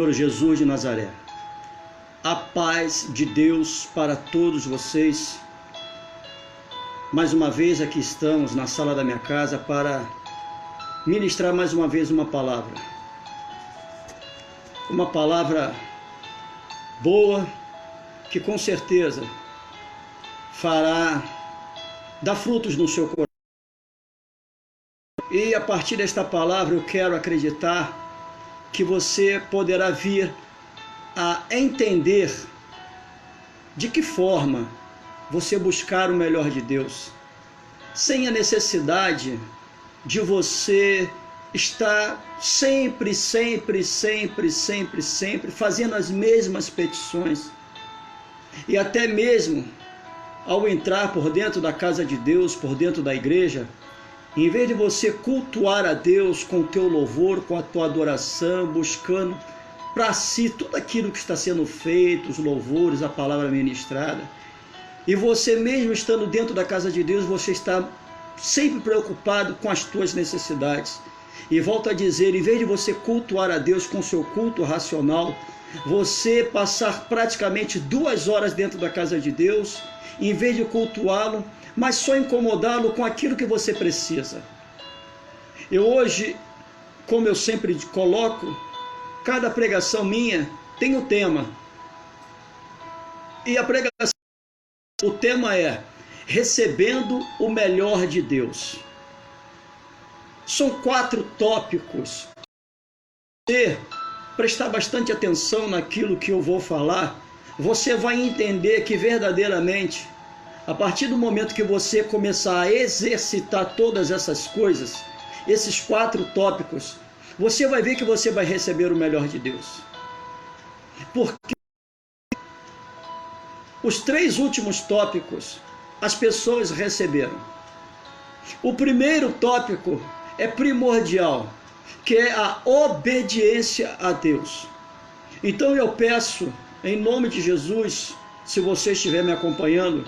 Senhor Jesus de Nazaré. A paz de Deus para todos vocês. Mais uma vez aqui estamos na sala da minha casa para ministrar mais uma vez uma palavra. Uma palavra boa que com certeza dar frutos no seu coração. E a partir desta palavra eu quero acreditar que você poderá vir a entender de que forma você buscar o melhor de Deus, sem a necessidade de você estar sempre fazendo as mesmas petições. E até mesmo ao entrar por dentro da casa de Deus, por dentro da igreja, em vez de você cultuar a Deus com o teu louvor, com a tua adoração, buscando para si tudo aquilo que está sendo feito, os louvores, a palavra ministrada, e você mesmo estando dentro da casa de Deus, você está sempre preocupado com as tuas necessidades. E volto a dizer, em vez de você cultuar a Deus com o seu culto racional, você passar praticamente 2 horas dentro da casa de Deus, em vez de cultuá-lo, mas só incomodá-lo com aquilo que você precisa. Eu hoje, como eu sempre coloco, cada pregação minha tem um tema. E a pregação, o tema é recebendo o melhor de Deus. São 4 tópicos. Se você prestar bastante atenção naquilo que eu vou falar, você vai entender que verdadeiramente, a partir do momento que você começar a exercitar todas essas coisas, esses 4 tópicos, você vai ver que você vai receber o melhor de Deus. Porque os 3 últimos tópicos, as pessoas receberam. O primeiro tópico é primordial, que é a obediência a Deus. Então eu peço, em nome de Jesus, se você estiver me acompanhando,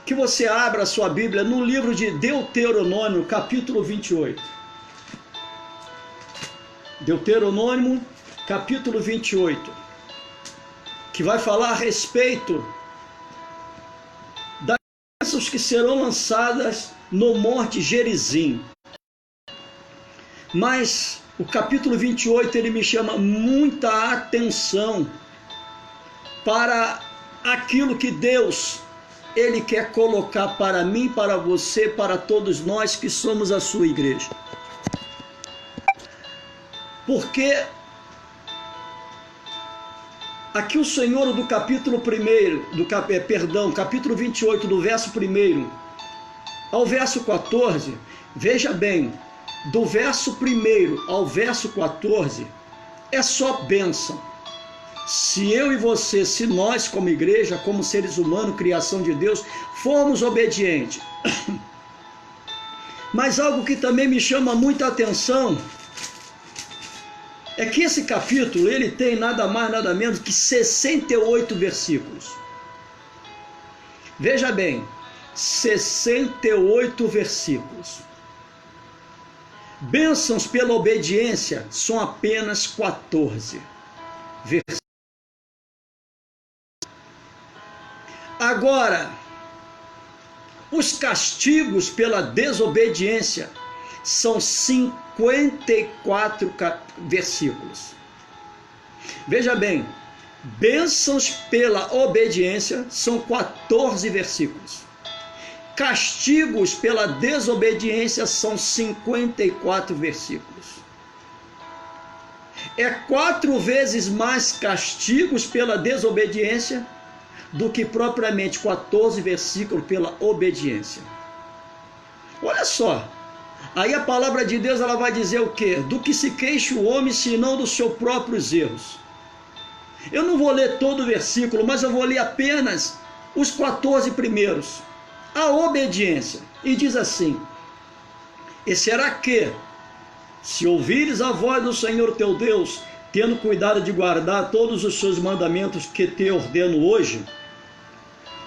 que você abra a sua Bíblia no livro de Deuteronômio, capítulo 28. Deuteronômio, capítulo 28, que vai falar a respeito das bênçãos que serão lançadas no Monte Gerizim. Mas o capítulo 28, ele me chama muita atenção para aquilo que Deus Ele quer colocar para mim, para você, para todos nós que somos a sua igreja. Porque aqui o Senhor do capítulo 1, capítulo 28, do verso 1 ao verso 14, veja bem, do verso 1 ao verso 14, é só bênção. Se eu e você, se nós como igreja, como seres humanos, criação de Deus, formos obedientes. Mas algo que também me chama muita atenção é que esse capítulo, ele tem nada mais, nada menos que 68 versículos. Veja bem, 68 versículos. Bênçãos pela obediência são apenas 14 versículos. Agora, os castigos pela desobediência são 54 versículos. Veja bem, bênçãos pela obediência são 14 versículos. Castigos pela desobediência são 54 versículos. É 4 vezes mais castigos pela desobediência do que propriamente 14 versículos pela obediência. Olha só, aí a palavra de Deus, ela vai dizer o quê? Do que se queixa o homem, senão dos seus próprios erros. Eu não vou ler todo o versículo, mas eu vou ler apenas os 14 primeiros. A obediência. E diz assim: e será que, se ouvires a voz do Senhor teu Deus, tendo cuidado de guardar todos os seus mandamentos que te ordeno hoje,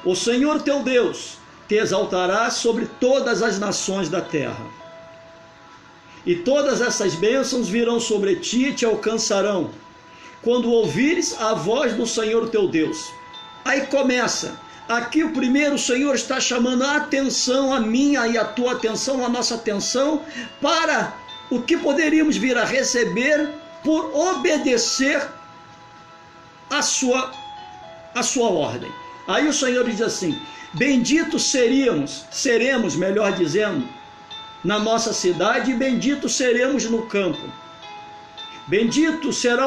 o Senhor teu Deus te exaltará sobre todas as nações da terra. E todas essas bênçãos virão sobre ti e te alcançarão, quando ouvires a voz do Senhor teu Deus. Aí começa. Aqui o primeiro, o Senhor está chamando a atenção, a minha e a tua atenção, a nossa atenção, para o que poderíamos vir a receber por obedecer a sua ordem. Aí o Senhor diz assim: benditos seremos, melhor dizendo, na nossa cidade, e benditos seremos no campo. Bendito será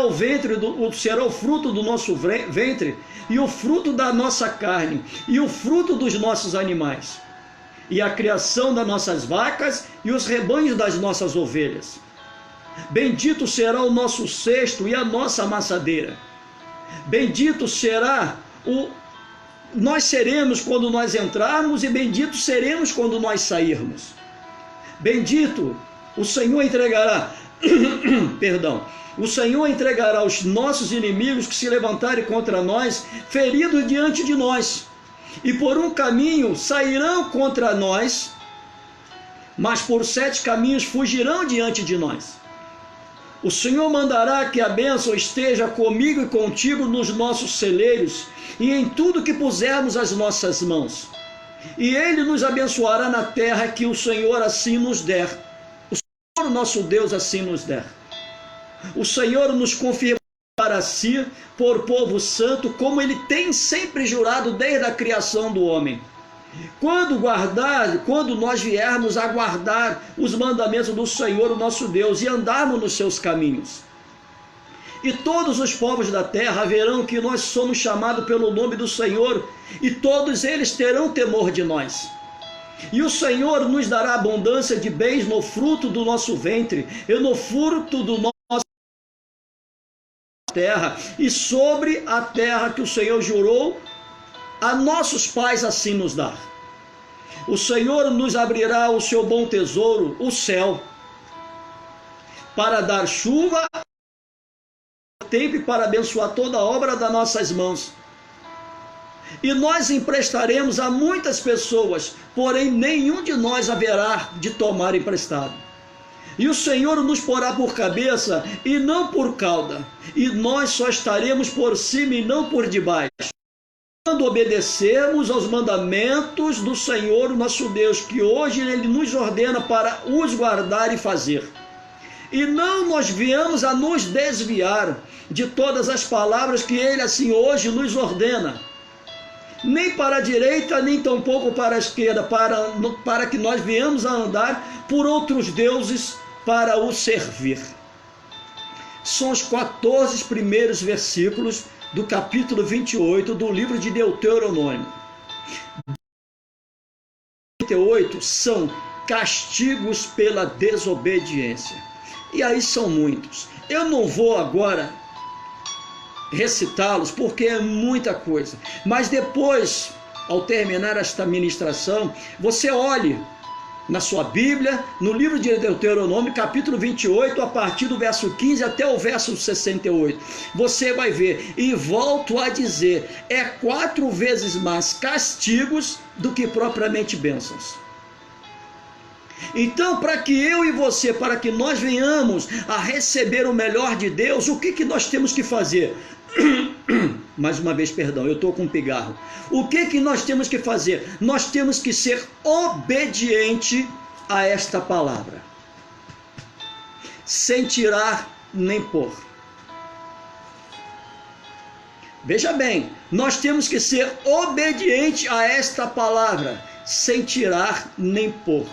será o fruto do nosso ventre, e o fruto da nossa carne, e o fruto dos nossos animais, e a criação das nossas vacas, e os rebanhos das nossas ovelhas. Bendito será o nosso cesto e a nossa amassadeira. Bendito será nós seremos quando nós entrarmos, e bendito seremos quando nós sairmos. Bendito o Senhor entregará perdão, o Senhor entregará os nossos inimigos que se levantarem contra nós, feridos diante de nós, e por um caminho sairão contra nós, mas por 7 caminhos fugirão diante de nós. O Senhor mandará que a bênção esteja comigo e contigo nos nossos celeiros e em tudo que pusermos as nossas mãos. E Ele nos abençoará na terra que o Senhor assim nos der. O nosso Deus assim nos der. O Senhor nos confirma para si por povo santo, como Ele tem sempre jurado desde a criação do homem. Quando nós viermos a guardar os mandamentos do Senhor, o nosso Deus, e andarmos nos seus caminhos. E todos os povos da terra verão que nós somos chamados pelo nome do Senhor, e todos eles terão temor de nós. E o Senhor nos dará abundância de bens no fruto do nosso ventre, e no fruto do nosso terra, e sobre a terra que o Senhor jurou a nossos pais assim nos dar. O Senhor nos abrirá o seu bom tesouro, o céu, para dar chuva tempo e para abençoar toda a obra das nossas mãos. E nós emprestaremos a muitas pessoas, porém nenhum de nós haverá de tomar emprestado. E o Senhor nos porá por cabeça e não por cauda, e nós só estaremos por cima e não por debaixo, quando obedecermos aos mandamentos do Senhor nosso Deus, que hoje Ele nos ordena para os guardar e fazer. E não nós viemos a nos desviar de todas as palavras que Ele assim hoje nos ordena, nem para a direita, nem tampouco para a esquerda, para que nós viemos a andar por outros deuses para o servir. São os 14 primeiros versículos do capítulo 28 do livro de Deuteronômio. 28 são castigos pela desobediência. E aí são muitos. Eu não vou agora recitá-los porque é muita coisa. Mas depois, ao terminar esta ministração, você olhe na sua Bíblia, no livro de Deuteronômio, capítulo 28, a partir do verso 15 até o verso 68. Você vai ver, e volto a dizer, é 4 vezes mais castigos do que propriamente bênçãos. Então, para que eu e você, para que nós venhamos a receber o melhor de Deus, o que nós temos que fazer? Mais uma vez, perdão, eu estou com um pigarro. O que nós temos que fazer? Nós temos que ser obediente a esta palavra, sem tirar nem pôr. Veja bem, nós temos que ser obediente a esta palavra, sem tirar nem pôr.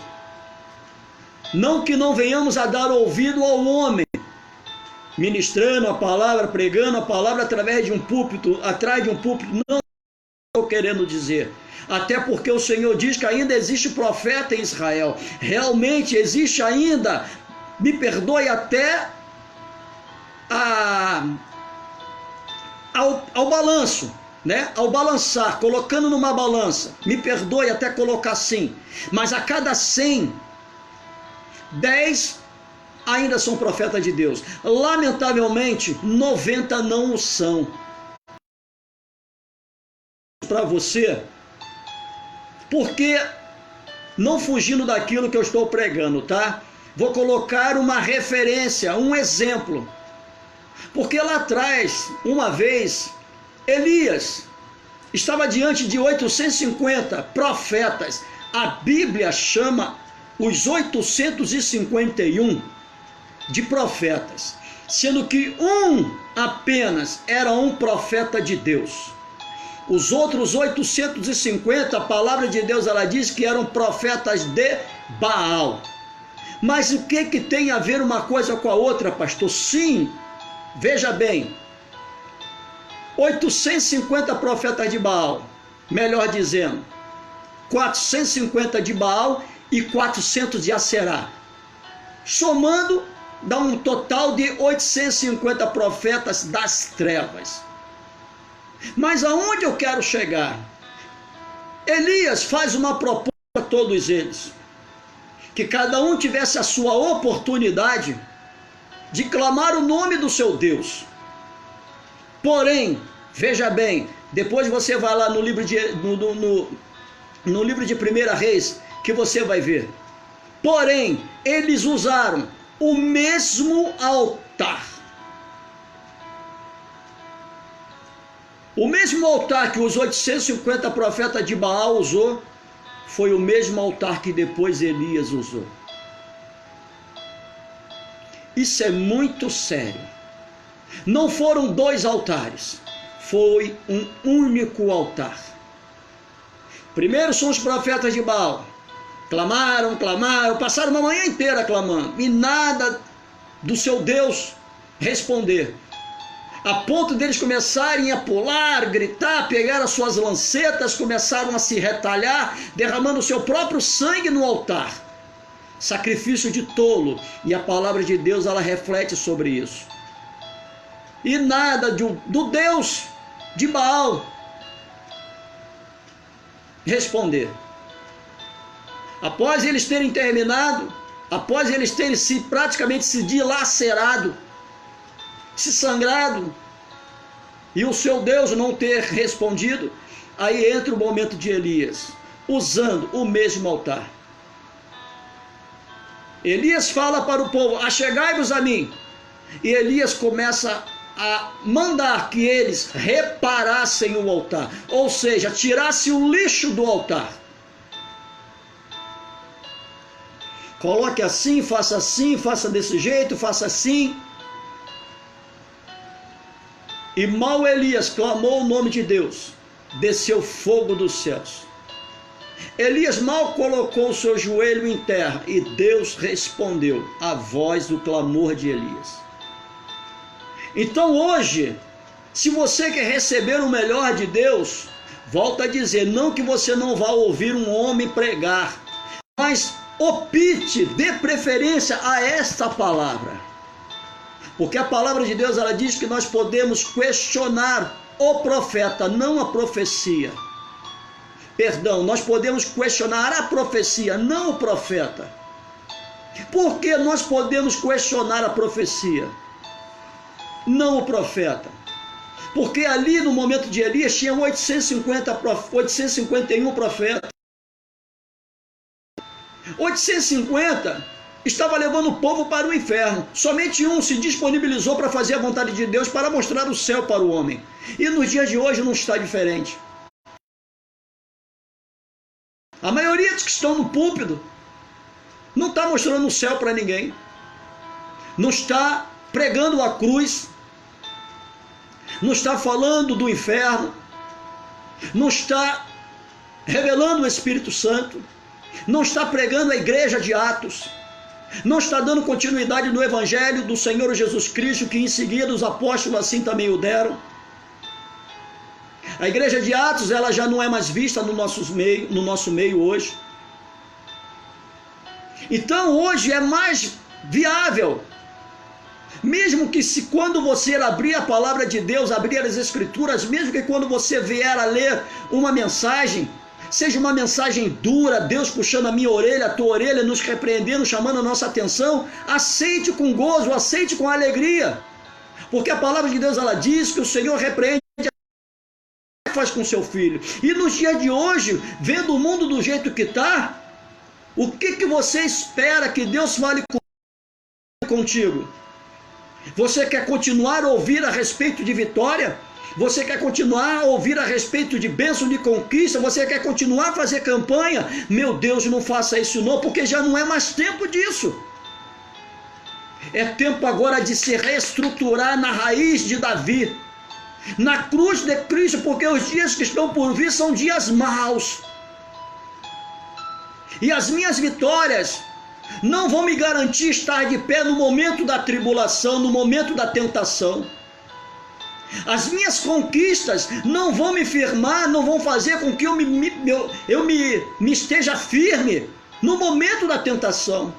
Não que não venhamos a dar ouvido ao homem, ministrando a palavra, pregando a palavra através de um púlpito, atrás de um púlpito, não estou querendo dizer. Até porque o Senhor diz que ainda existe profeta em Israel. Realmente existe ainda, me perdoe, até ao balanço, né? Ao balançar, colocando numa balança, me perdoe até colocar assim, mas a cada 100, 10 ainda são profetas de Deus. Lamentavelmente, 90 não o são. Para você, porque não fugindo daquilo que eu estou pregando, tá? Vou colocar uma referência, um exemplo. Porque lá atrás, uma vez, Elias estava diante de 850 profetas. A Bíblia chama os 851 de profetas, sendo que um apenas era um profeta de Deus. Os outros 850, a palavra de Deus ela diz que eram profetas de Baal. Mas o que tem a ver uma coisa com a outra, pastor? Sim, veja bem, 850 profetas de Baal, melhor dizendo, 450 de Baal e 400 de Aserá. Somando, dá um total de 850 profetas das trevas. Mas aonde eu quero chegar? Elias faz uma proposta a todos eles, que cada um tivesse a sua oportunidade de clamar o nome do seu Deus. Porém, veja bem, depois você vai lá no livro de 1 Reis, que você vai ver. Porém, eles usaram o mesmo altar. O mesmo altar que os 850 profetas de Baal usou, foi o mesmo altar que depois Elias usou. Isso é muito sério. Não foram dois altares, foi um único altar. Primeiro são os profetas de Baal. Clamaram, passaram uma manhã inteira clamando, e nada do seu Deus responder. A ponto deles começarem a pular, gritar, pegar as suas lancetas, começaram a se retalhar, derramando o seu próprio sangue no altar. Sacrifício de tolo, e a palavra de Deus ela reflete sobre isso. E nada do Deus de Baal responder. Após eles terem terminado, após eles terem praticamente se dilacerado, se sangrado, e o seu Deus não ter respondido, aí entra o momento de Elias, usando o mesmo altar. Elias fala para o povo: achegai-vos a mim. E Elias começa a mandar que eles reparassem o altar, ou seja, tirasse o lixo do altar. Coloque assim, faça desse jeito, faça assim. E mal Elias clamou o nome de Deus, desceu fogo dos céus. Elias mal colocou o seu joelho em terra e Deus respondeu à voz do clamor de Elias. Então hoje, se você quer receber o melhor de Deus, volta a dizer, não que você não vá ouvir um homem pregar, mas opte, dê preferência a esta palavra. Porque a palavra de Deus ela diz que nós podemos questionar o profeta, não a profecia. Perdão, nós podemos questionar a profecia, não o profeta. Por que nós podemos questionar a profecia, não o profeta? Porque ali no momento de Elias tinha 851 profetas. 850 estava levando o povo para o inferno. Somente um se disponibilizou para fazer a vontade de Deus, para mostrar o céu para o homem. E nos dias de hoje não está diferente. A maioria dos que estão no púlpito não está mostrando o céu para ninguém. Não está pregando a cruz. Não está falando do inferno. Não está revelando o Espírito Santo. Não está pregando a igreja de Atos. Não está dando continuidade no Evangelho do Senhor Jesus Cristo, que em seguida os apóstolos assim também o deram. A igreja de Atos ela já não é mais vista no nosso meio hoje. Então hoje é mais viável, mesmo que se quando você abrir a palavra de Deus, abrir as Escrituras, mesmo que quando você vier a ler uma mensagem, seja uma mensagem dura, Deus puxando a minha orelha, a tua orelha, nos repreendendo, chamando a nossa atenção, aceite com gozo, aceite com alegria, porque a palavra de Deus ela diz que o Senhor repreende e faz com seu filho. E nos dias de hoje, vendo o mundo do jeito que está, o que você espera que Deus fale contigo? Você quer continuar a ouvir a respeito de vitória? Você quer continuar a ouvir a respeito de bênção, de conquista? Você quer continuar a fazer campanha? Meu Deus, não faça isso não, porque já não é mais tempo disso. É tempo agora de se reestruturar na raiz de Davi, na cruz de Cristo, porque os dias que estão por vir são dias maus. E as minhas vitórias não vão me garantir estar de pé no momento da tribulação, no momento da tentação. As minhas conquistas não vão me firmar, não vão fazer com que eu me esteja firme no momento da tentação.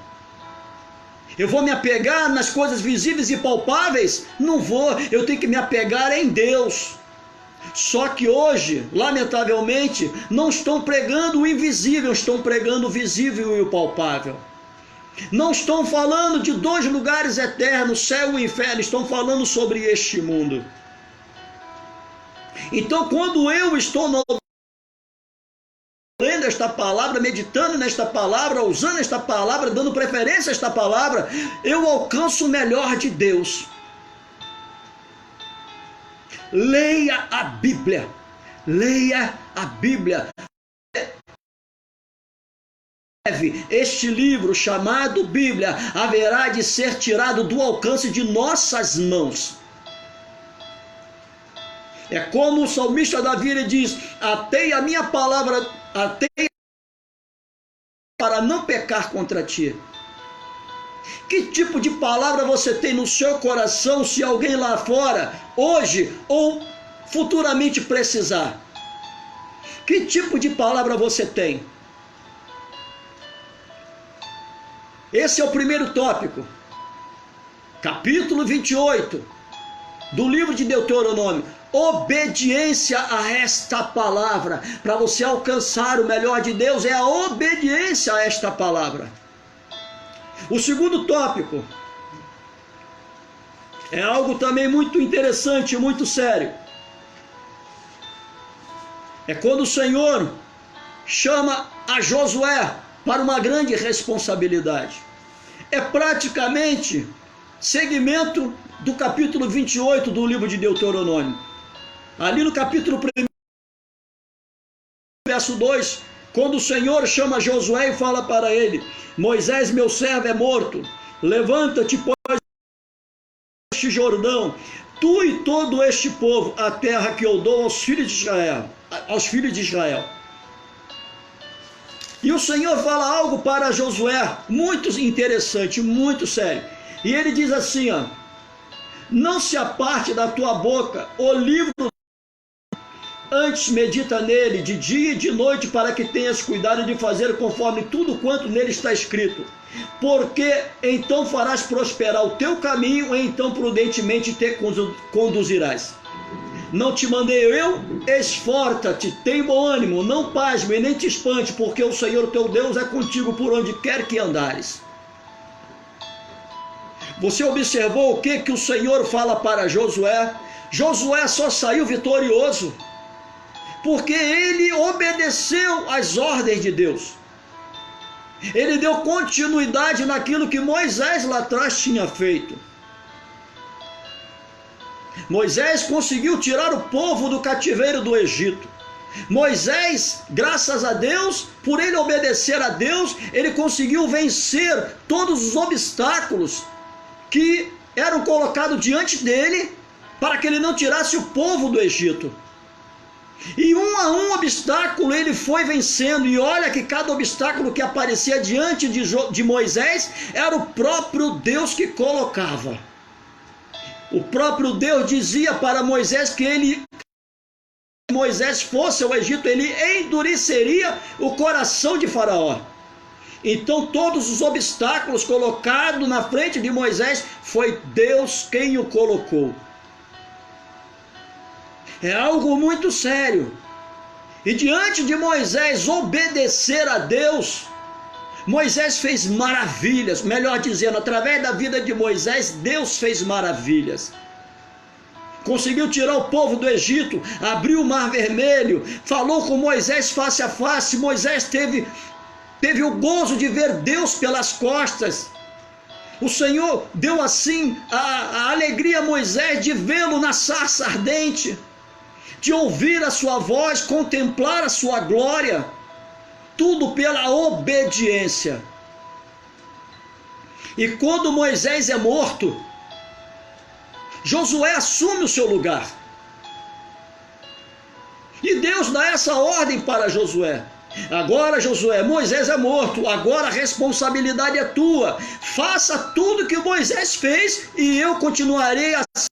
Eu vou me apegar nas coisas visíveis e palpáveis? Não vou, eu tenho que me apegar em Deus. Só que hoje, lamentavelmente, não estão pregando o invisível, estão pregando o visível e o palpável. Não estão falando de dois lugares eternos, céu e inferno, estão falando sobre este mundo. Então, quando eu estou lendo esta palavra, meditando nesta palavra, usando esta palavra, dando preferência a esta palavra, eu alcanço o melhor de Deus. Leia a Bíblia. Leia a Bíblia. Este livro chamado Bíblia haverá de ser tirado do alcance de nossas mãos. É como o salmista Davi ele diz: atei a minha palavra, atei para não pecar contra ti. Que tipo de palavra você tem no seu coração se alguém lá fora, hoje ou futuramente precisar? Que tipo de palavra você tem? Esse é o primeiro tópico. Capítulo 28 do livro de Deuteronômio. Obediência a esta palavra. Para você alcançar o melhor de Deus é a obediência a esta palavra. O segundo tópico é algo também muito interessante, muito sério. É quando o Senhor chama a Josué para uma grande responsabilidade. É praticamente segmento do capítulo 28 do livro de Deuteronômio. Ali no capítulo 1, verso 2, quando o Senhor chama Josué e fala para ele: Moisés, meu servo, é morto. Levanta-te, pois, este Jordão, tu e todo este povo, a terra que eu dou aos filhos de Israel. E o Senhor fala algo para Josué, muito interessante, muito sério. E ele diz assim, ó: não se aparte da tua boca o livro, antes medita nele de dia e de noite, para que tenhas cuidado de fazer conforme tudo quanto nele está escrito. Porque então farás prosperar o teu caminho, e então prudentemente te conduzirás. Não te mandei eu? Esforça-te, tem bom ânimo, não pasme, nem te espante, porque o Senhor teu Deus é contigo por onde quer que andares. Você observou o que o Senhor fala para Josué? Josué só saiu vitorioso porque ele obedeceu às ordens de Deus. Ele deu continuidade naquilo que Moisés lá atrás tinha feito. Moisés conseguiu tirar o povo do cativeiro do Egito. Moisés, graças a Deus, por ele obedecer a Deus, ele conseguiu vencer todos os obstáculos que eram colocados diante dele para que ele não tirasse o povo do Egito. E um a um obstáculo ele foi vencendo, e olha que cada obstáculo que aparecia diante de Moisés era o próprio Deus que colocava. O próprio Deus dizia para Moisés que Moisés fosse ao Egito, ele endureceria o coração de Faraó. Então todos os obstáculos colocados na frente de Moisés, foi Deus quem o colocou. É algo muito sério. E diante de Moisés obedecer a Deus, Moisés fez maravilhas. Melhor dizendo, através da vida de Moisés, Deus fez maravilhas. Conseguiu tirar o povo do Egito, abriu o Mar Vermelho, falou com Moisés face a face. Moisés teve o gozo de ver Deus pelas costas. O Senhor deu assim a alegria a Moisés de vê-lo na sarça ardente, de ouvir a sua voz, contemplar a sua glória, tudo pela obediência. E quando Moisés é morto, Josué assume o seu lugar. E Deus dá essa ordem para Josué. Agora, Josué, Moisés é morto, agora a responsabilidade é tua. Faça tudo que Moisés fez e eu continuarei a ser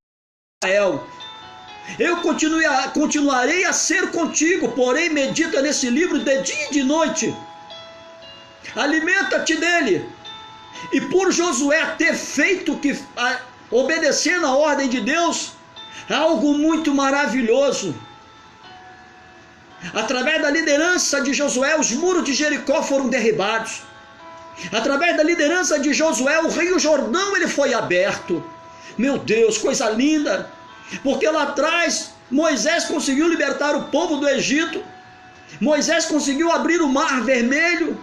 Israel. Eu continuarei a ser contigo, porém medita nesse livro de dia e de noite. Alimenta-te dele. E por Josué ter feito obedecendo a ordem de Deus, algo muito maravilhoso. Através da liderança de Josué, os muros de Jericó foram derribados. Através da liderança de Josué, o rio Jordão ele foi aberto. Meu Deus, coisa linda! Porque lá atrás, Moisés conseguiu libertar o povo do Egito. Moisés conseguiu abrir o mar vermelho.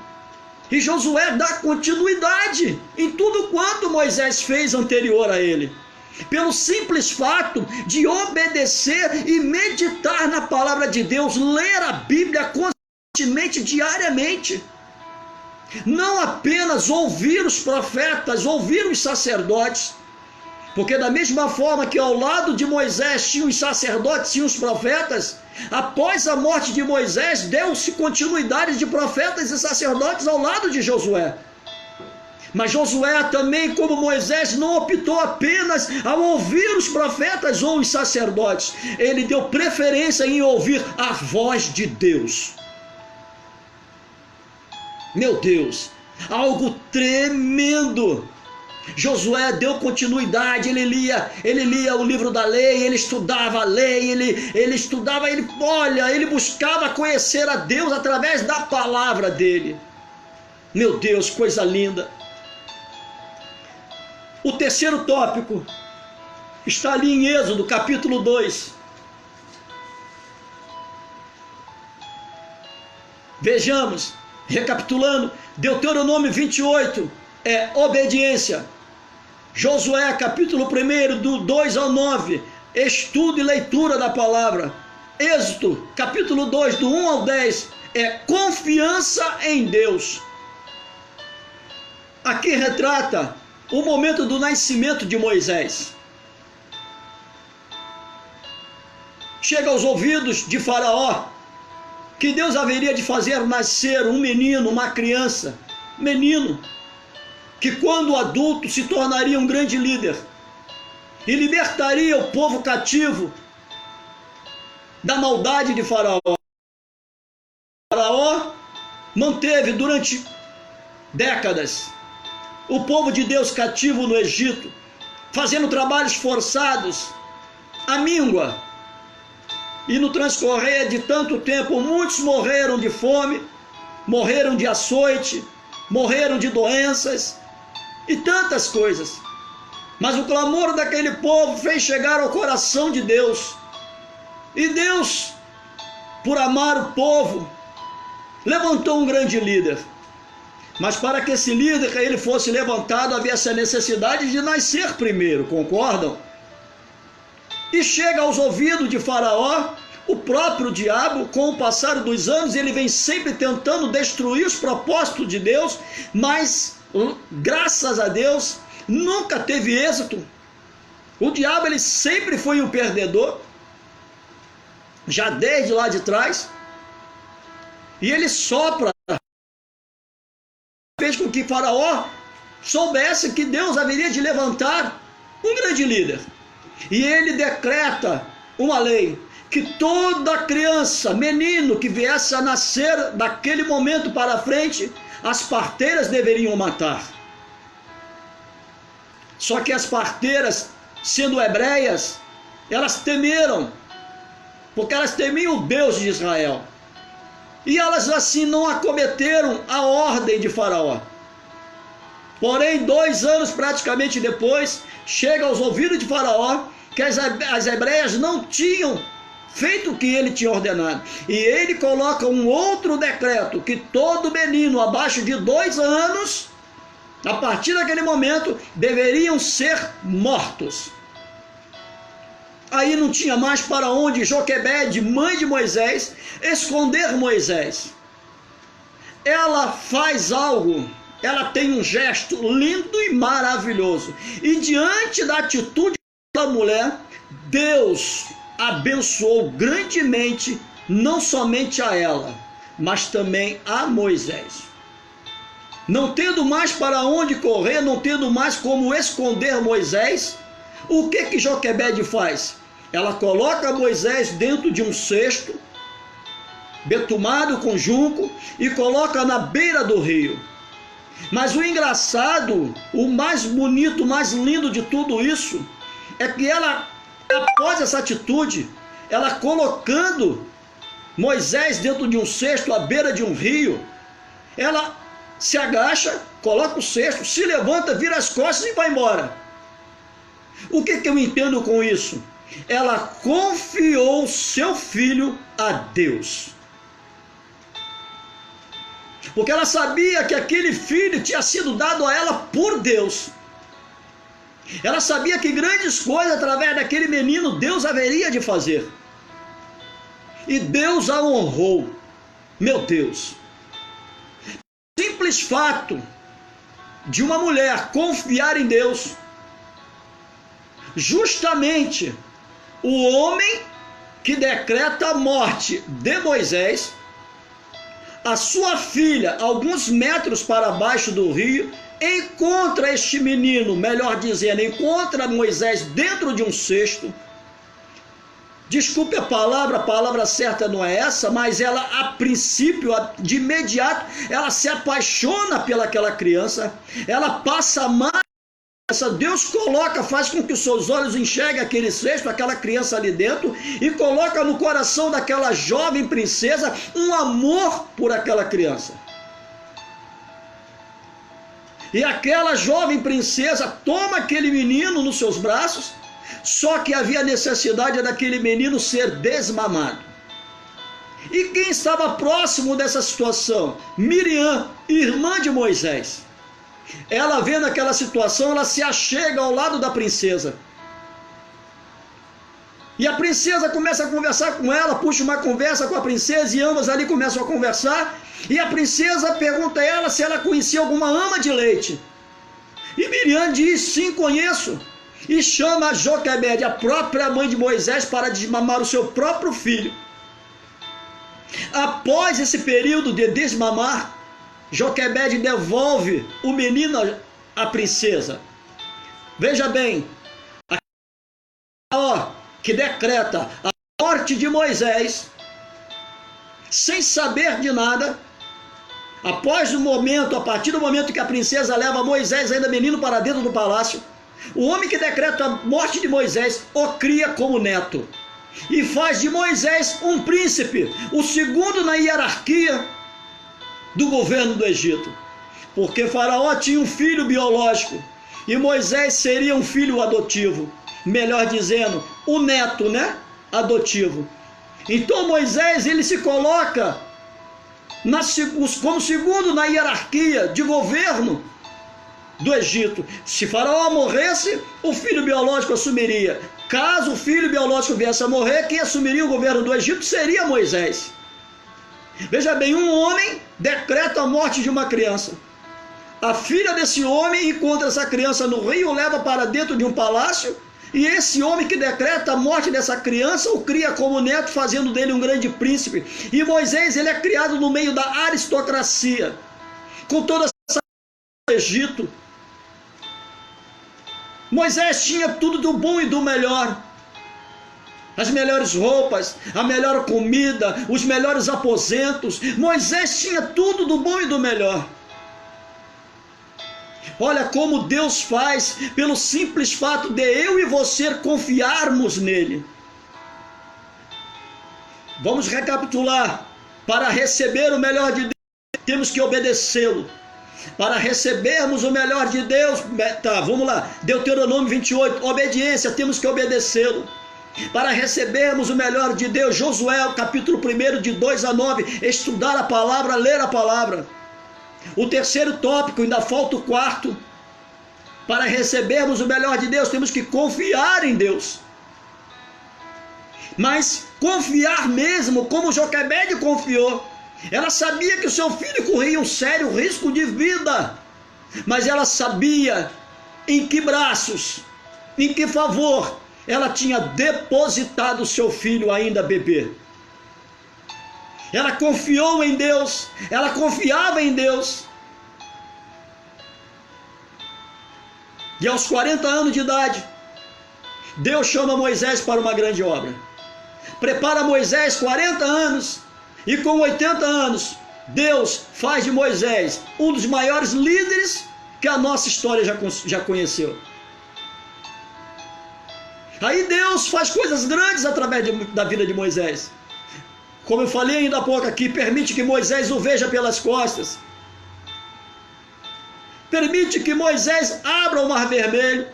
E Josué dá continuidade em tudo quanto Moisés fez anterior a ele. Pelo simples fato de obedecer e meditar na palavra de Deus, ler a Bíblia constantemente, diariamente. Não apenas ouvir os profetas, ouvir os sacerdotes, porque da mesma forma que ao lado de Moisés tinham os sacerdotes, tinham os profetas, após a morte de Moisés, deu-se continuidade de profetas e sacerdotes ao lado de Josué. Mas Josué também, como Moisés, não optou apenas ao ouvir os profetas ou os sacerdotes. Ele deu preferência em ouvir a voz de Deus. Meu Deus, algo tremendo. Josué deu continuidade, ele lia o livro da lei, ele estudava a lei, ele estudava, ele buscava conhecer a Deus através da palavra dele. Meu Deus, coisa linda. O terceiro tópico está ali em Êxodo, capítulo 2. Vejamos, recapitulando, Deuteronômio 28 é obediência. Josué, capítulo 1, do 2 ao 9, estudo e leitura da palavra. Êxodo, capítulo 2, do 1 ao 10, é confiança em Deus. Aqui retrata o momento do nascimento de Moisés. Chega aos ouvidos de Faraó que Deus haveria de fazer nascer um menino, uma criança, menino, que quando adulto se tornaria um grande líder e libertaria o povo cativo da maldade de Faraó. Faraó manteve durante décadas o povo de Deus cativo no Egito, fazendo trabalhos forçados, à míngua. E no transcorrer de tanto tempo, muitos morreram de fome, morreram de açoite, morreram de doenças e tantas coisas. Mas o clamor daquele povo fez chegar ao coração de Deus. E Deus, por amar o povo, levantou um grande líder. Mas para que esse líder ele fosse levantado, havia essa necessidade de nascer primeiro, concordam? E chega aos ouvidos de Faraó, o próprio diabo, com o passar dos anos, ele vem sempre tentando destruir os propósitos de Deus, mas graças a Deus, nunca teve êxito. O diabo ele sempre foi um perdedor, já desde lá de trás, e ele sopra, fez com que Faraó soubesse que Deus haveria de levantar um grande líder. E ele decreta uma lei, que toda criança, menino que viesse a nascer daquele momento para frente, as parteiras deveriam matar. Só que as parteiras, sendo hebreias, elas temeram, porque elas temiam o Deus de Israel. E elas assim não acometeram a ordem de Faraó. Porém, 2 anos praticamente depois, chega aos ouvidos de Faraó que as hebreias não tinham feito o que ele tinha ordenado. E ele coloca um outro decreto, que todo menino abaixo de 2 anos A partir daquele momento, deveriam ser mortos. Aí não tinha mais para onde Joquebede, mãe de Moisés, esconder Moisés. Ela faz algo, ela tem um gesto lindo e maravilhoso. E diante da atitude da mulher, Deus abençoou grandemente, não somente a ela, mas também a Moisés. Não tendo mais para onde correr, não tendo mais como esconder Moisés, o que Joquebede faz? Ela coloca Moisés dentro de um cesto, betumado com junco, e coloca na beira do rio. Mas o engraçado, o mais bonito, o mais lindo de tudo isso, é que ela, após essa atitude, ela colocando Moisés dentro de um cesto, à beira de um rio, ela se agacha, coloca o cesto, se levanta, vira as costas e vai embora. O que eu entendo com isso? Ela confiou seu filho a Deus. Porque ela sabia que aquele filho tinha sido dado a ela por Deus. Ela sabia que grandes coisas através daquele menino Deus haveria de fazer. E Deus a honrou. Meu Deus. Simples fato de uma mulher confiar em Deus, justamente o homem que decreta a morte de Moisés, a sua filha, alguns metros para baixo do rio, encontra este menino, melhor dizendo, encontra Moisés dentro de um cesto. Desculpe a palavra certa não é essa, mas ela, a princípio, de imediato, ela se apaixona pelaquela criança, ela passa a amar. Deus coloca, faz com que os seus olhos enxerguem aquele cesto, aquela criança ali dentro, e coloca no coração daquela jovem princesa um amor por aquela criança. E aquela jovem princesa toma aquele menino nos seus braços, só que havia necessidade daquele menino ser desmamado. E quem estava próximo dessa situação? Miriam, irmã de Moisés. Ela vendo aquela situação, ela se achega ao lado da princesa. E a princesa começa a conversar com ela, puxa uma conversa com a princesa e ambas ali começam a conversar. E a princesa pergunta a ela se ela conhecia alguma ama de leite. E Miriam diz, sim, conheço. E chama Joquebede, a própria mãe de Moisés, para desmamar o seu próprio filho. Após esse período de desmamar, Joquebede devolve o menino à princesa. Veja bem, que decreta a morte de Moisés, sem saber de nada, a partir do momento que a princesa leva Moisés, ainda menino, para dentro do palácio, o homem que decreta a morte de Moisés o cria como neto e faz de Moisés um príncipe, o segundo na hierarquia do governo do Egito, porque Faraó tinha um filho biológico e Moisés seria um filho adotivo, melhor dizendo, o neto, adotivo. Então Moisés, ele se coloca como segundo na hierarquia de governo do Egito. Se Faraó morresse, o filho biológico assumiria. Caso o filho biológico viesse a morrer, quem assumiria o governo do Egito seria Moisés. Veja bem, um homem decreta a morte de uma criança. A filha desse homem encontra essa criança no rio, leva para dentro de um palácio, e esse homem que decreta a morte dessa criança o cria como neto, fazendo dele um grande príncipe. E Moisés, ele é criado no meio da aristocracia, com toda essa do Egito. Moisés tinha tudo do bom e do melhor. As melhores roupas, a melhor comida, os melhores aposentos. Moisés tinha tudo do bom e do melhor. Olha como Deus faz pelo simples fato de eu e você confiarmos nele. Vamos recapitular. Para receber o melhor de Deus, temos que obedecê-lo. Para recebermos o melhor de Deus, vamos lá, Deuteronômio 28, obediência, temos que obedecê-lo. Para recebermos o melhor de Deus, Josué, capítulo 1, de 2 a 9, estudar a palavra, ler a palavra. O terceiro tópico, ainda falta o quarto. Para recebermos o melhor de Deus, temos que confiar em Deus. Mas confiar mesmo, como Joquebede confiou. Ela sabia que o seu filho corria um sério risco de vida, mas ela sabia em que braços, em que favor ela tinha depositado o seu filho ainda bebê. Ela confiou em Deus, ela confiava em Deus. E aos 40 anos de idade, Deus chama Moisés para uma grande obra. Prepara Moisés 40 anos, e com 80 anos, Deus faz de Moisés um dos maiores líderes que a nossa história já conheceu. Aí Deus faz coisas grandes através da vida de Moisés. Como eu falei ainda há pouco aqui, permite que Moisés o veja pelas costas. Permite que Moisés abra o Mar Vermelho.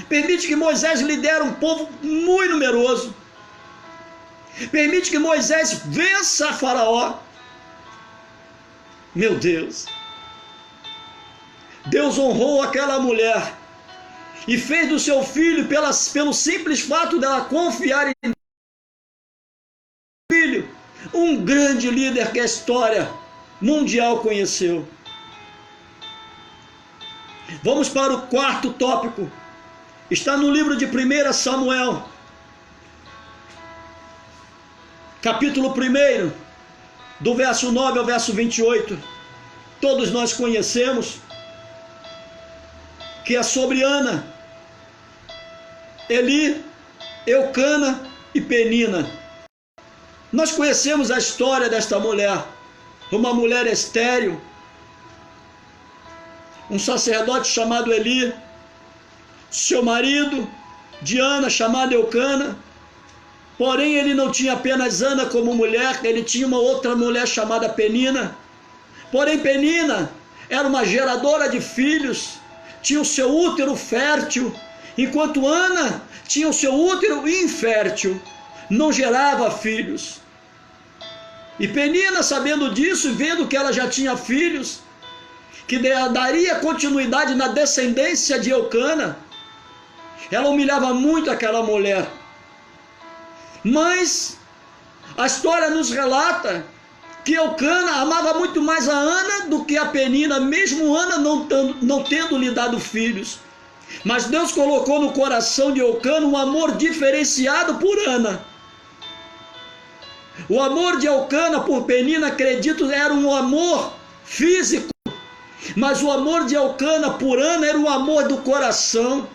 Permite que Moisés lidere um povo muito numeroso. Permite que Moisés vença Faraó. Meu Deus. Deus honrou aquela mulher e fez do seu filho, pelo simples fato dela confiar em filho, um grande líder que a história mundial conheceu. Vamos para o quarto tópico. Está no livro de 1 Samuel, capítulo 1, do verso 9 ao verso 28. Todos nós conhecemos, que é sobre Ana, Eli, Eucana e Penina. Nós conhecemos a história desta mulher, uma mulher estéril, um sacerdote chamado Eli, seu marido de Ana, chamado Eucana. Porém, ele não tinha apenas Ana como mulher, ele tinha uma outra mulher chamada Penina. Porém, Penina era uma geradora de filhos, tinha o seu útero fértil, enquanto Ana tinha o seu útero infértil, não gerava filhos. E Penina, sabendo disso e vendo que ela já tinha filhos, que daria continuidade na descendência de Eucana, ela humilhava muito aquela mulher. Mas a história nos relata que Eucana amava muito mais a Ana do que a Penina, mesmo Ana não tendo lhe dado filhos. Mas Deus colocou no coração de Eucana um amor diferenciado por Ana. O amor de Eucana por Penina, acredito, era um amor físico, mas o amor de Eucana por Ana era um amor do coração.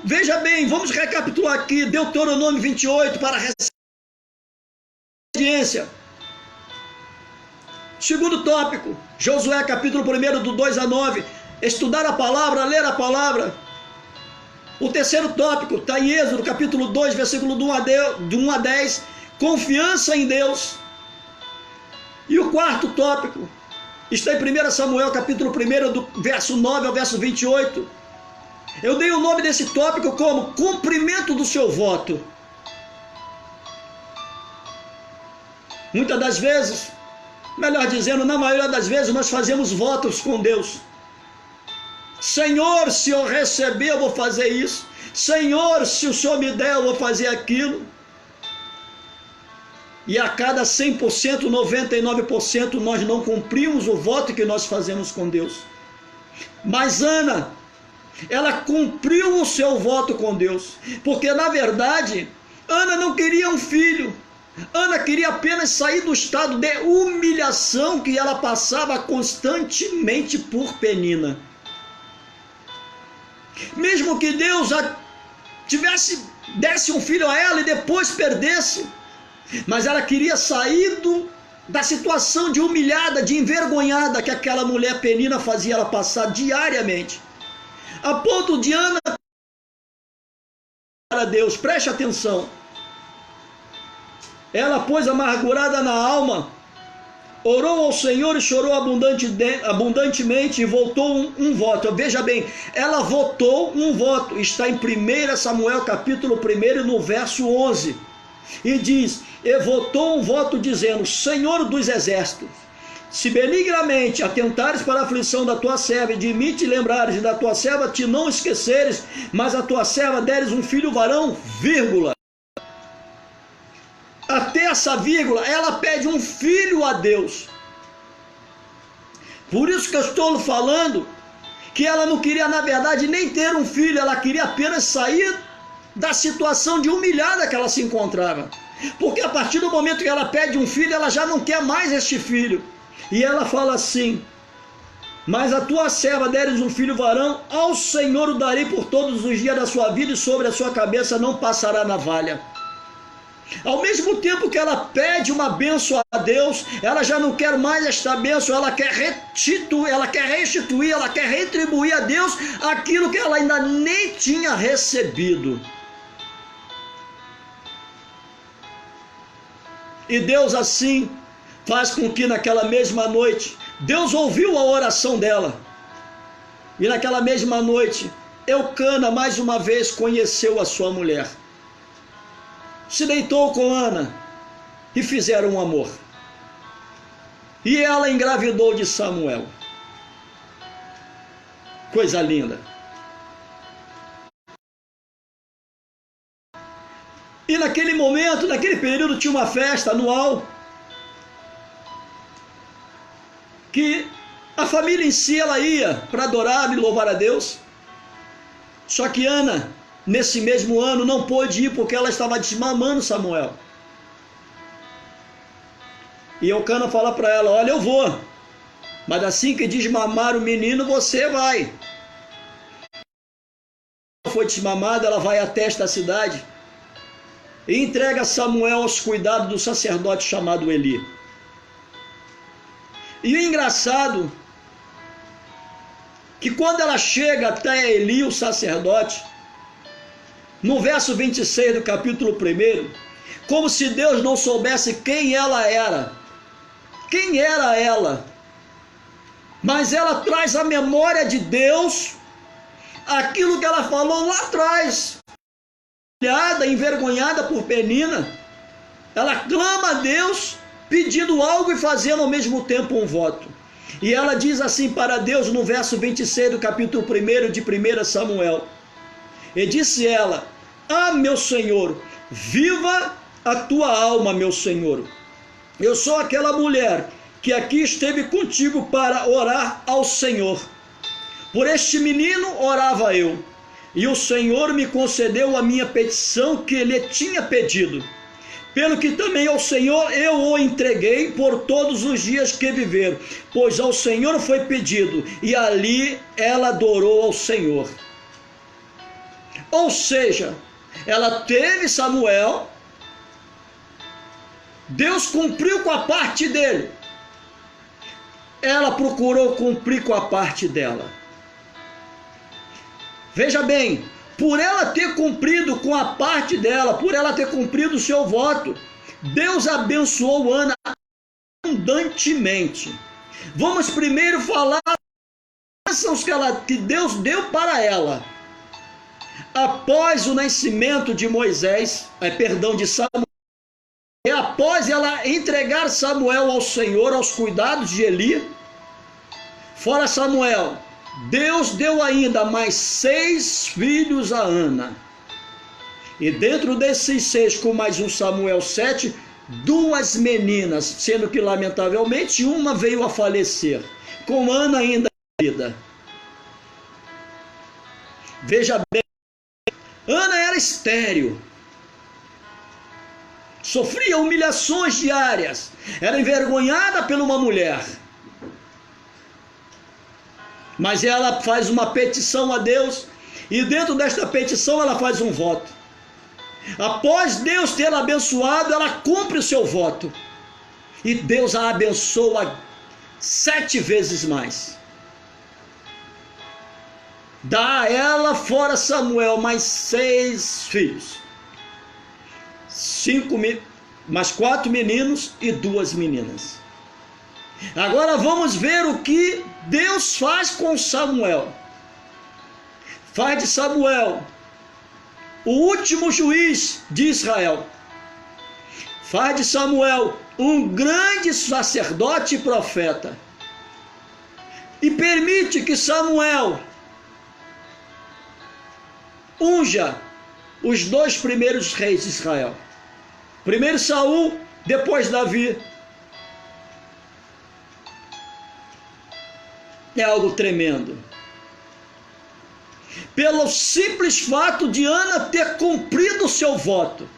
Veja bem, vamos recapitular aqui, Deuteronômio 28, para a obediência. Segundo tópico, Josué capítulo 1, do 2 a 9, estudar a palavra, ler a palavra. O terceiro tópico está em Êxodo capítulo 2, versículo de 1 a 10, confiança em Deus. E o quarto tópico está em 1 Samuel capítulo 1, do verso 9 ao verso 28. Eu dei o nome desse tópico como cumprimento do seu voto. Muitas das vezes, melhor dizendo, na maioria das vezes, nós fazemos votos com Deus. Senhor, se eu receber, eu vou fazer isso. Senhor, se o Senhor me der, eu vou fazer aquilo. E a cada 100%, 99%, nós não cumprimos o voto que nós fazemos com Deus. Mas Ana, ela cumpriu o seu voto com Deus, porque na verdade, Ana não queria um filho. Ana queria apenas sair do estado de humilhação que ela passava constantemente por Penina. Mesmo que Deus desse um filho a ela e depois perdesse, mas ela queria sair da situação de humilhada, de envergonhada que aquela mulher Penina fazia ela passar diariamente. A ponto de Ana para Deus, preste atenção. Ela, pois, amargurada na alma, orou ao Senhor e chorou abundantemente e votou um voto. Veja bem, ela votou um voto. Está em 1 Samuel capítulo 1, no verso 11. e diz, e votou um voto dizendo, Senhor dos exércitos, se benignamente atentares para a aflição da tua serva, e de mim te lembrares, e da tua serva te não esqueceres, mas a tua serva deres um filho varão, vírgula. Até essa vírgula, ela pede um filho a Deus. Por isso que eu estou falando que ela não queria, na verdade, nem ter um filho, ela queria apenas sair da situação de humilhada que ela se encontrava. Porque a partir do momento que ela pede um filho, ela já não quer mais este filho. E ela fala assim, mas a tua serva deres um filho varão, ao Senhor o darei por todos os dias da sua vida, e sobre a sua cabeça não passará navalha. Ao mesmo tempo que ela pede uma bênção a Deus, ela já não quer mais esta bênção, ela quer restituir, ela quer retribuir a Deus aquilo que ela ainda nem tinha recebido. E Deus assim faz com que naquela mesma noite, Deus ouviu a oração dela. E naquela mesma noite, Eucana mais uma vez conheceu a sua mulher. Se deitou com Ana e fizeram um amor. E ela engravidou de Samuel. Coisa linda. E naquele momento, naquele período, tinha uma festa anual que a família em si ela ia para adorar e louvar a Deus. Só que Ana, nesse mesmo ano, não pôde ir porque ela estava desmamando Samuel. E Eucana fala para ela, olha, eu vou, mas assim que desmamar o menino, você vai. Foi desmamada, ela vai até esta cidade e entrega Samuel aos cuidados do sacerdote chamado Eli. E o engraçado, que quando ela chega até Eli, o sacerdote, no verso 26 do capítulo 1, como se Deus não soubesse quem ela era. Quem era ela? Mas ela traz à memória de Deus aquilo que ela falou lá atrás. Humilhada, envergonhada por Penina, ela clama a Deus pedindo algo e fazendo ao mesmo tempo um voto. E ela diz assim para Deus no verso 26 do capítulo 1 de 1 Samuel. E disse ela, ah, meu Senhor, viva a tua alma, meu Senhor. Eu sou aquela mulher que aqui esteve contigo para orar ao Senhor. Por este menino orava eu, e o Senhor me concedeu a minha petição que ele tinha pedido. Pelo que também ao Senhor eu o entreguei por todos os dias que viver, pois ao Senhor foi pedido, e ali ela adorou ao Senhor. Ou seja, ela teve Samuel, Deus cumpriu com a parte dele, ela procurou cumprir com a parte dela. Veja bem, por ela ter cumprido com a parte dela, por ela ter cumprido o seu voto, Deus abençoou Ana abundantemente. Vamos primeiro falar das bênçãos que Deus deu para ela. Após o nascimento de de Samuel, e após ela entregar Samuel ao Senhor, aos cuidados de Eli, fora Samuel, Deus deu ainda mais 6 filhos a Ana. E dentro desses 6, com mais um Samuel 7, 2 meninas, sendo que lamentavelmente uma veio a falecer, com Ana ainda vida. Veja bem, Ana era estéril, sofria humilhações diárias, era envergonhada por uma mulher. Mas ela faz uma petição a Deus, e dentro desta petição ela faz um voto. Após Deus tê-la abençoado, ela cumpre o seu voto. E Deus a abençoa 7 vezes mais. Dá a ela, fora Samuel, mais 6 filhos. 4 meninos e 2 meninas. Agora vamos ver o que Deus faz com Samuel. Faz de Samuel o último juiz de Israel. faz de Samuel um grande sacerdote e profeta. E permite que Samuel unja os 2 primeiros reis de Israel. Primeiro Saul, depois Davi. É algo tremendo. Pelo simples fato de Ana ter cumprido o seu voto.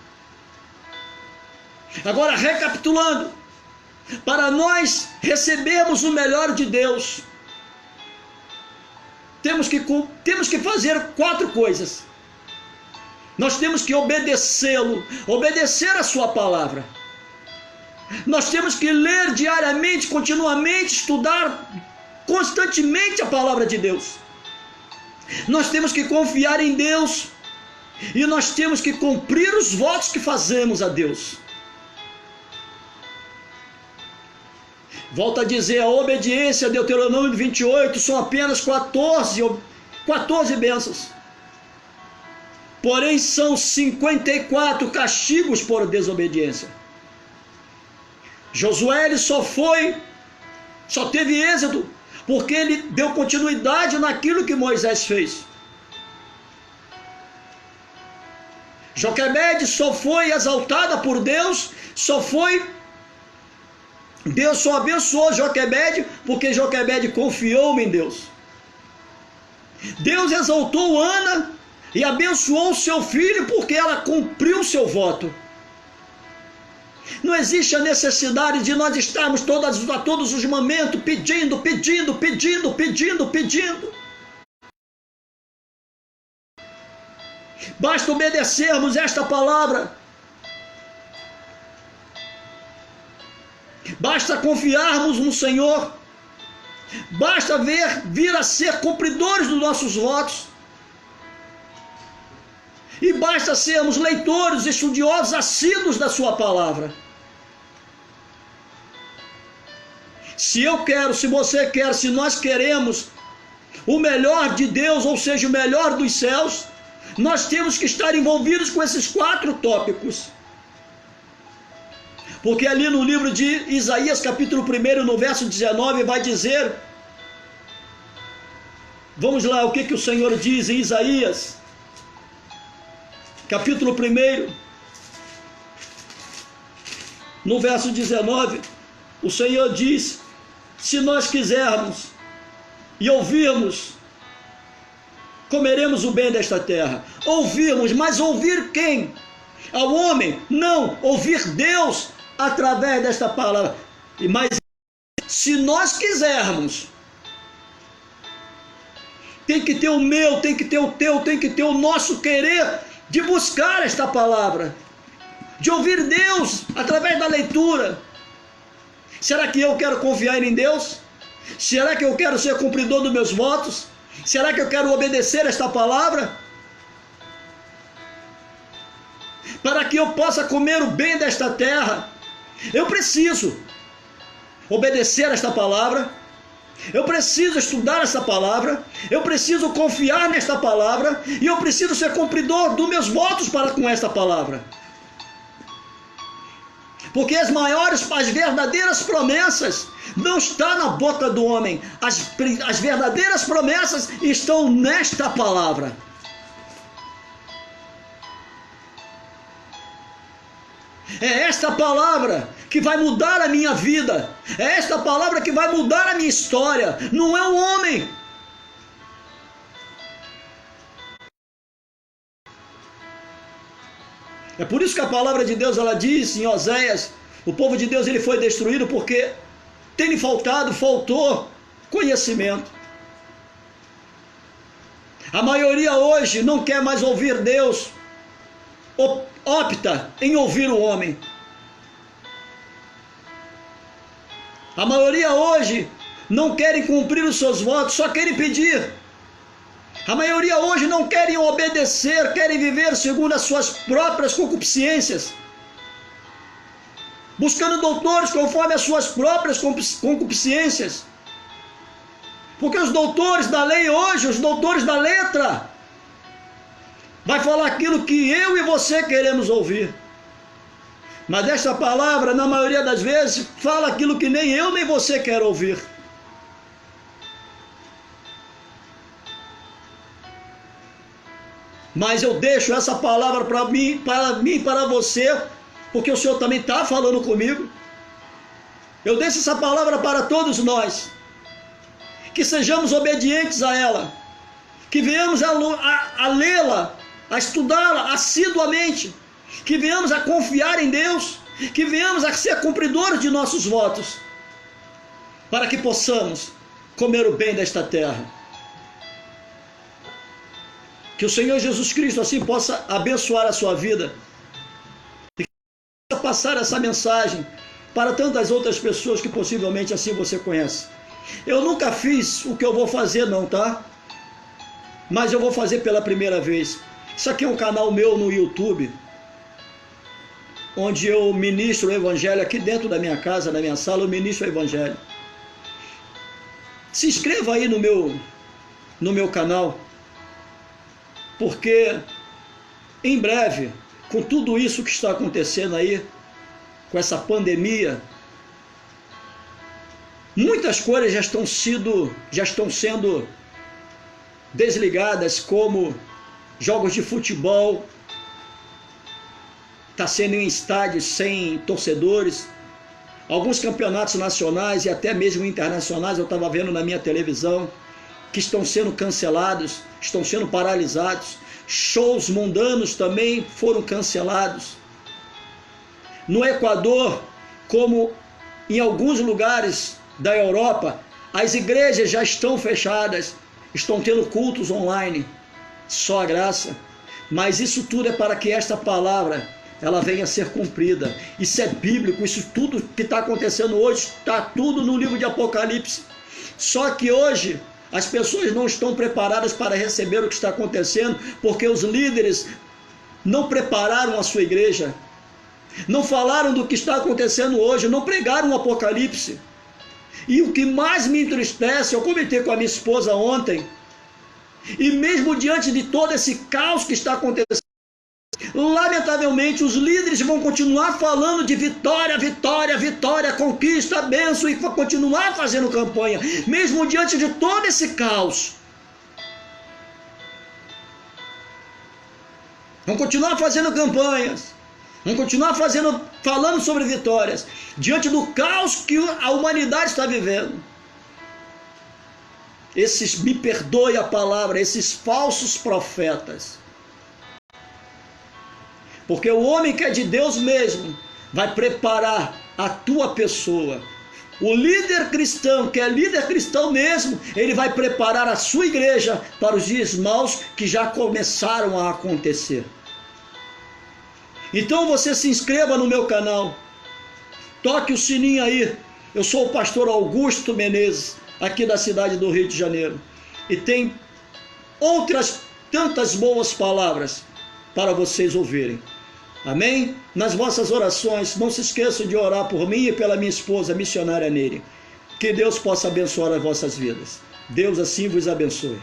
Agora, recapitulando, para nós recebermos o melhor de Deus, temos que fazer 4 coisas. Nós temos que obedecê-lo, obedecer a sua palavra. Nós temos que ler diariamente, continuamente, estudar constantemente a palavra de Deus. Nós temos que confiar em Deus e nós temos que cumprir os votos que fazemos a Deus. Volto a dizer, a obediência, Deuteronômio 28, são apenas 14 bênçãos. Porém, são 54 castigos por desobediência. Josué ele só teve êxito, porque ele deu continuidade naquilo que Moisés fez. Joquebede só foi exaltada por Deus, Deus só abençoou Joquebede porque Joquebede confiou em Deus. Deus exaltou Ana e abençoou o seu filho porque ela cumpriu o seu voto. Não existe a necessidade de nós estarmos a todos os momentos pedindo. Basta obedecermos esta palavra. Basta confiarmos no Senhor. Basta vir a ser cumpridores dos nossos votos. E basta sermos leitores, estudiosos, assíduos da sua palavra. Se você quer, se nós queremos o melhor de Deus, ou seja, o melhor dos céus, nós temos que estar envolvidos com esses 4 tópicos. Porque ali no livro de Isaías, capítulo 1, no verso 19, vai dizer, vamos lá, o que o Senhor diz em Isaías, capítulo 1, no verso 19, o Senhor diz, se nós quisermos e ouvirmos, comeremos o bem desta terra. Ouvirmos, mas ouvir quem? Ao homem? Não, ouvir Deus através desta palavra. Mas se nós quisermos, tem que ter o meu, tem que ter o teu, tem que ter o nosso querer de buscar esta palavra, de ouvir Deus através da leitura. Será que eu quero confiar em Deus? Será que eu quero ser cumpridor dos meus votos? Será que eu quero obedecer esta palavra? Para que eu possa comer o bem desta terra, eu preciso obedecer esta palavra, eu preciso estudar essa palavra, eu preciso confiar nesta palavra e eu preciso ser cumpridor dos meus votos para com esta palavra. Porque as verdadeiras promessas não estão na boca do homem, as verdadeiras promessas estão nesta palavra. É esta palavra que vai mudar a minha vida, é esta palavra que vai mudar a minha história, não é o homem. É por isso que a palavra de Deus ela diz em Oséias, o povo de Deus ele foi destruído porque faltou conhecimento. A maioria hoje não quer mais ouvir Deus, opta em ouvir o homem. A maioria hoje não querem cumprir os seus votos, só querem pedir. A maioria hoje não querem obedecer, querem viver segundo as suas próprias concupiscências, buscando doutores conforme as suas próprias concupiscências. Porque os doutores da lei hoje, os doutores da letra, vai falar aquilo que eu e você queremos ouvir. Mas esta palavra, na maioria das vezes, fala aquilo que nem eu nem você quer ouvir. Mas eu deixo essa palavra para mim, para você, porque o Senhor também está falando comigo. Eu deixo essa palavra para todos nós, que sejamos obedientes a ela, que venhamos a lê-la, a estudá-la assiduamente, que venhamos a confiar em Deus, que venhamos a ser cumpridores de nossos votos, para que possamos comer o bem desta terra. Que o Senhor Jesus Cristo assim possa abençoar a sua vida e que possa passar essa mensagem para tantas outras pessoas que possivelmente assim você conhece. Eu nunca fiz o que eu vou fazer não, tá? Mas eu vou fazer pela primeira vez. Isso aqui é um canal meu no YouTube, onde eu ministro o Evangelho aqui dentro da minha casa, na minha sala, eu ministro o Evangelho. Se inscreva aí no meu canal, porque em breve, com tudo isso que está acontecendo aí, com essa pandemia, muitas coisas já estão sendo desligadas, como jogos de futebol, está sendo em estádios sem torcedores, alguns campeonatos nacionais e até mesmo internacionais, eu estava vendo na minha televisão, que estão sendo cancelados, estão sendo paralisados, shows mundanos também foram cancelados. No Equador, como em alguns lugares da Europa, as igrejas já estão fechadas, estão tendo cultos online, só a graça. Mas isso tudo é para que esta palavra ela venha a ser cumprida. Isso é bíblico, isso tudo que está acontecendo hoje, está tudo no livro de Apocalipse. Só que hoje as pessoas não estão preparadas para receber o que está acontecendo, porque os líderes não prepararam a sua igreja, não falaram do que está acontecendo hoje, não pregaram o Apocalipse. E o que mais me entristece, eu comentei com a minha esposa ontem, e mesmo diante de todo esse caos que está acontecendo, lamentavelmente os líderes vão continuar falando de vitória, vitória, vitória, conquista, bênção, e vão continuar fazendo campanha, mesmo diante de todo esse caos. Vão continuar fazendo campanhas, vão continuar falando sobre vitórias, diante do caos que a humanidade está vivendo. Me perdoe a palavra, esses falsos profetas. Porque o homem que é de Deus mesmo vai preparar a tua pessoa. O líder cristão, que é líder cristão mesmo, ele vai preparar a sua igreja para os dias maus que já começaram a acontecer. Então você se inscreva no meu canal, toque o sininho aí. Eu sou o pastor Augusto Menezes, aqui da cidade do Rio de Janeiro, e tem outras tantas boas palavras para vocês ouvirem. Amém? Nas vossas orações, não se esqueçam de orar por mim e pela minha esposa, missionária Nery. Que Deus possa abençoar as vossas vidas. Deus assim vos abençoe.